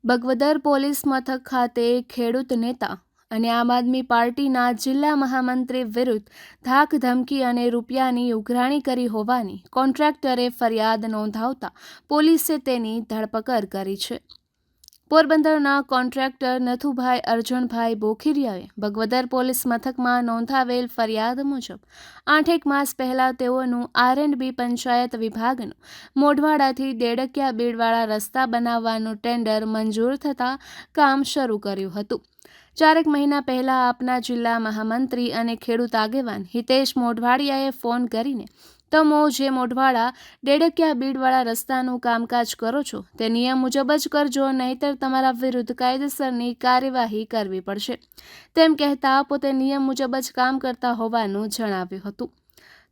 Bagvadar police મથક ખાતે ખેડૂત નેતા અને આમ આદમી પાર્ટીના જિલ્લા મહામંત્રી વિરુદ્ધ ધાક ધમકી અને રૂપિયાની ઉઘરાણી કરી હોવાની કોન્ટ્રાક્ટરે ફરિયાદ નોંધાવતા પોલીસે તેની ધરપકડ કરી છે। પોરબંદરના કોન્ટ્રાક્ટર નથુભાઈ અર્જણભાઈ બોખીરિયાએ બગવદર પોલીસ મથકમાં નોંધાવેલ ફરિયાદ મુજબ 8 માસ પહેલા તેઓનું R&B પંચાયત વિભાગનું મોઢવાડાથી દેડકિયા બીડવાળા રસ્તા બનાવવાનું ટેન્ડર મંજૂર થતાં કામ શરૂ કર્યું હતું। 4 મહિના પહેલા આપના જિલ્લા મહામંત્રી અને ખેડૂત આગેવાન હિતેશ મોઢવાડિયાએ ફોન કરીને તમો જે મોઢવાડા દેડકિયા બીડવાળા રસ્તાનું કામકાજ કરો છો તે નિયમ મુજબ જ કરજો, નહીતર તમારા વિરુદ્ધ કાયદેસરની કાર્યવાહી કરવી પડશે તેમ કહેતા પોતે નિયમ મુજબ જ કામ કરતા હોવાનું જણાવ્યું હતું।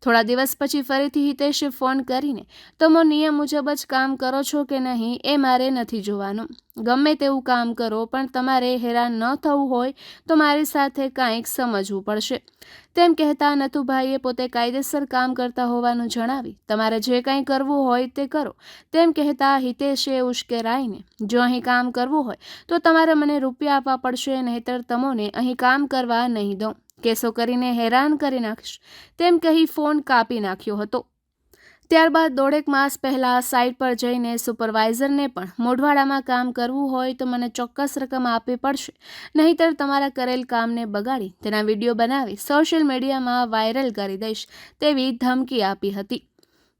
થોડા દિવસ પછી ફરીથી હિતેશે ફોન કરીને તમો નિયમ મુજબ જ કામ કરો છો કે નહીં એ મારે નથી જોવાનું, ગમે તેવું કામ કરો, પણ તમારે હેરાન ન થવું હોય તો મારી સાથે કાંઈક સમજવું પડશે તેમ કહેતા નથુભાઈએ પોતે કાયદેસર કામ કરતા હોવાનું જણાવી તમારે જે કંઈ કરવું હોય તે કરો તેમ કહેતા હિતેશે ઉશ્કેરાઈને જો અહીં કામ કરવું હોય તો તમારે મને રૂપિયા આપવા પડશે, નહીતર તમોને અહીં કામ કરવા નહીં દઉં, કેસો કરીને હેરાન કરી નાખીશ તેમ કહી ફોન કાપી નાખ્યો હતો। ત્યારબાદ 1.5 માસ પહેલા સાઇટ પર જઈને સુપરવાઇઝરને પણ મોઢવાડામાં કામ કરવું હોય તો મને ચોક્કસ રકમ આપવી પડશે, નહીતર તમારા કરેલ કામને બગાડી તેના વિડીયો બનાવી સોશિયલ મીડિયામાં વાયરલ કરી દઈશ તેવી ધમકી આપી હતી।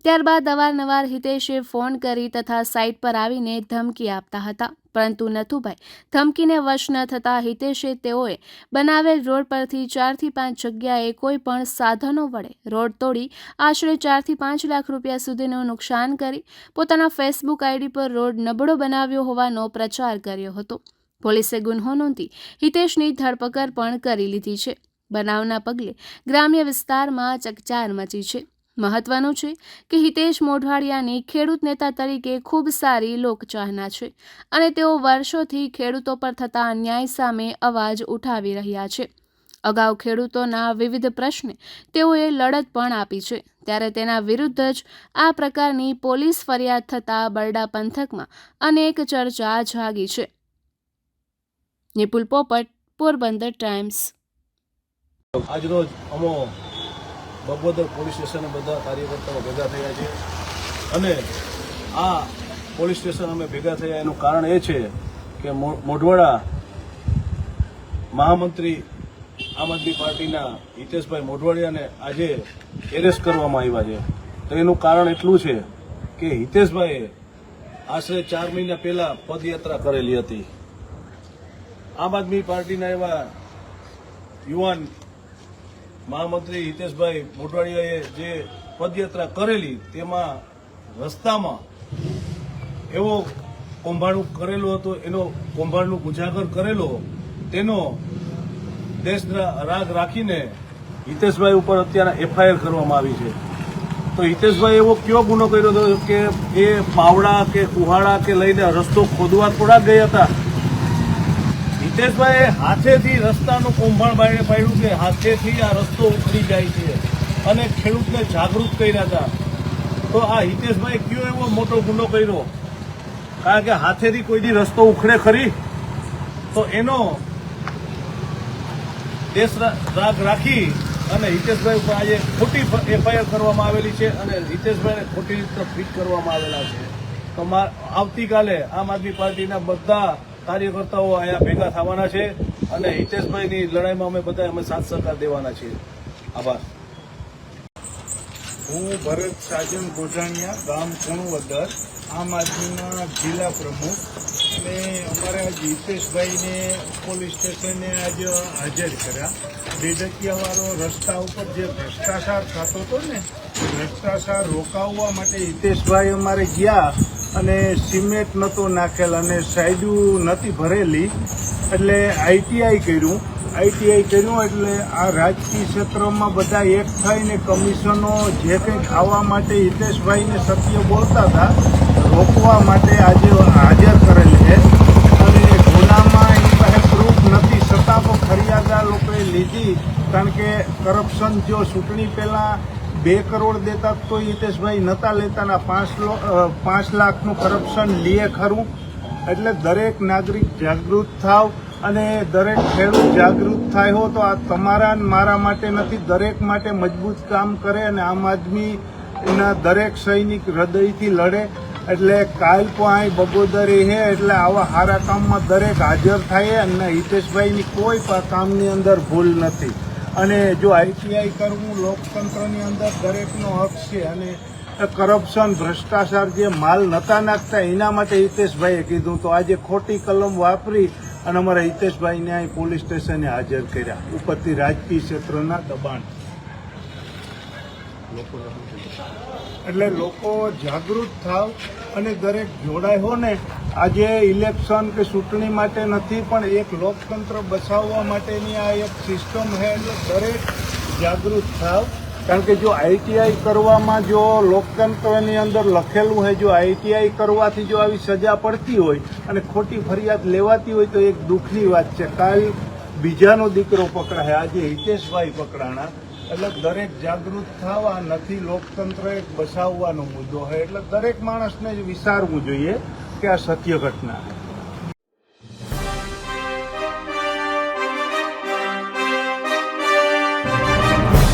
ત્યારબાદ અવારનવાર હિતેશે ફોન કરી તથા સાઇટ પર આવીને ધમકી આપતા હતા, પરંતુ નથુભાઈ ધમકીને વશ ન થતા હિતેશે તેઓએ બનાવેલ રોડ પરથી 4 થી 5 જગ્યાએ કોઈ પણ સાધનો વડે રોડ તોડી આશરે 4 થી 5 લાખ રૂપિયા સુધીનું નુકસાન કરી પોતાના ફેસબુક આઈડી પર રોડ નબળો બનાવ્યો હોવાનો પ્રચાર કર્યો હતો। પોલીસે ગુન્હો નોંધી હિતેશની ધરપકડ પણ કરી લીધી છે। બનાવના પગલે ગ્રામ્ય વિસ્તારમાં ચકચાર મચી છે। મહત્વનું છે કે હિતેશ મોઢવાડિયાની ખેડૂત નેતા તરીકે ખૂબ સારી લોકચાહના છે અને તેઓ વર્ષોથી ખેડૂતો પર થતા અન્યાય સામે અવાજ ઉઠાવી રહ્યા છે। અગાઉ ખેડૂતોના વિવિધ પ્રશ્ને તેઓએ લડત પણ આપી છે, ત્યારે તેના વિરુદ્ધ જ આ પ્રકારની પોલીસ ફરિયાદ થતાં બરડા પંથકમાં અનેક ચર્ચા જાગી છે। નિપુલ પોપટ, પોરબંદર ટાઈમ્સ। આજરોજ અમો બગવદર પોલીસ સ્ટેશને બધા કાર્યકર્તાઓ ભેગા થયા છે અને આ પોલીસ સ્ટેશન અમે ભેગા થયા એનું કારણ એ છે કે મોઢવાડા મહામંત્રી આમ આદમી પાર્ટીના હિતેશભાઈ મોઢવાડિયાને આજે એરેસ્ટ કરવામાં આવ્યા છે। તો એનું કારણ એટલું છે કે હિતેશભાઈએ આશરે 4 મહિના પહેલા પદયાત્રા કરેલી હતી। આમ આદમી પાર્ટીના એવા યુવાન મહામંત્રી હિતેશભાઈ મોઢવાડિયાએ જે પદયાત્રા કરેલી તેમાં રસ્તામાં એવો કૌભાંડ કરેલો હતો, એનો કૌભાંડનો ઉજાગર કરેલો, તેનો દેશ રાગ રાખીને હિતેશભાઈ ઉપર અત્યારે FIR કરવામાં આવી છે। તો હિતેશભાઈ એવો કયો ગુનો કર્યો હતો કે એ પાવડા કે કુહાડા કે લઈને રસ્તો ખોદવા થોડા ગયા હતા। હિતેશભાઈએ હાથેથી રસ્તાનું કૌભાંડ પાડ્યું કે હાથેથી આ રસ્તો ઉખડી જાય છે અને ખેડૂતને જાગૃત કર્યા હતા। તો આ હિતેશભાઈ કયો એવો મોટો ગુનો કર્યો, કારણ કે હાથેથી કોઈની રસ્તો ઉખડે ખરી? તો એનો દેશ રાગ રાખી અને હિતેશભાઈ ઉપર આજે ખોટી FIR કરવામાં આવેલી છે અને હિતેશભાઈને ખોટી રીતે ફિટ કરવામાં આવેલા છે। તો આવતીકાલે આમ આદમી પાર્ટીના બધા કાર્યકર્તાઓ અહીંયા ભેગા થવાના છે અને હિતેશભાઈની લડાઈમાં અમે સાથ સહકાર દેવાના છીએ। આભાર। હું ભરત સાજન ગોઢાણીયા, ગામ કુણવદર, આમ આદમીના જિલ્લા પ્રમુખ, અને અમારા હિતેશભાઈને પોલીસ સ્ટેશને આજે હાજર કર્યા। દેડકિયાવાળો રસ્તા ઉપર જે ભ્રષ્ટાચાર થતો હતો ને, ભ્રષ્ટાચાર રોકાવવા માટે હિતેશભાઈ અમારે ગયા અને સિમેન્ટ નહોતો નાખેલ અને સાઈડું નથી ભરેલી, એટલે ITI કર્યું એટલે આ રાજકીય ક્ષેત્રમાં બધા એક થઈને કમિશનો જે કંઈ ખાવા માટે હિતેશભાઈને સત્ય બોલતા હતા રોકવા માટે આજે હાજર કરેલી છે અને ગુનામાં એની પાસે પ્રૂફ નથી છતાં પણ ફરિયાદ આ લોકોએ લીધી, કારણ કે કરપ્શન જો ચૂંટણી પહેલાં 2 કરોડ દેતા તો હિતેશભાઈ નહોતા લેતા, 5 લાખનું કરપ્શન લીએ ખરું। એટલે દરેક નાગરિક જાગૃત થાવ અને દરેક ખેડૂત જાગૃત થાય હો તો આ તમારા ને મારા માટે નથી, દરેક માટે મજબૂત કામ કરે અને આમ આદમી એના દરેક સૈનિક હૃદયથી લડે. એટલે કાલ પણ અહીં બગોદરે હે એટલે આવા સારા કામમાં દરેક હાજર થાય અને હિતેશભાઈની કોઈ પણ કામની અંદર ભૂલ નથી. અને જો આઈટીઆઈ કરવું લોકતંત્રની અંદર દરેકનો હક છે અને કરપ્શન ભ્રષ્ટાચાર જે માલ નતા નાખતા એના માટે હિતેશભાઈએ કીધું તો આજે ખોટી કલમ વાપરી અને અમારા હિતેશભાઈને અહીં પોલીસ સ્ટેશને હાજર કર્યા ઉપરથી રાજકીય ક્ષેત્રના દબાણ. એટલે લોકો જાગૃત થાવ અને દરેક જોડાય હો ને. આજે ઇલેક્શન કે ચૂંટણી માટે નથી પણ એક લોકતંત્ર બચાવવા માટેની આ એક સિસ્ટમ છે. એટલે દરેક જાગૃત થાવ. કારણ કે જો આઈટીઆઈ કરવામાં જો લોકતંત્રની અંદર લખેલું હોય, જો આઈટીઆઈ કરવાથી જો આવી સજા પડતી હોય અને ખોટી ફરિયાદ લેવાતી હોય તો એક દુઃખની વાત છે. કાલ બીજાનો દીકરો પકડાય, આજે હિતેશભાઈ પકડાણા. એટલે દરેક જાગૃત થવા નથી, લોકતંત્ર એક બચાવવાનો મુદ્દો છે. એટલે દરેક માણસને જ વિચારવું જોઈએ કે આ સત્ય ઘટના છે.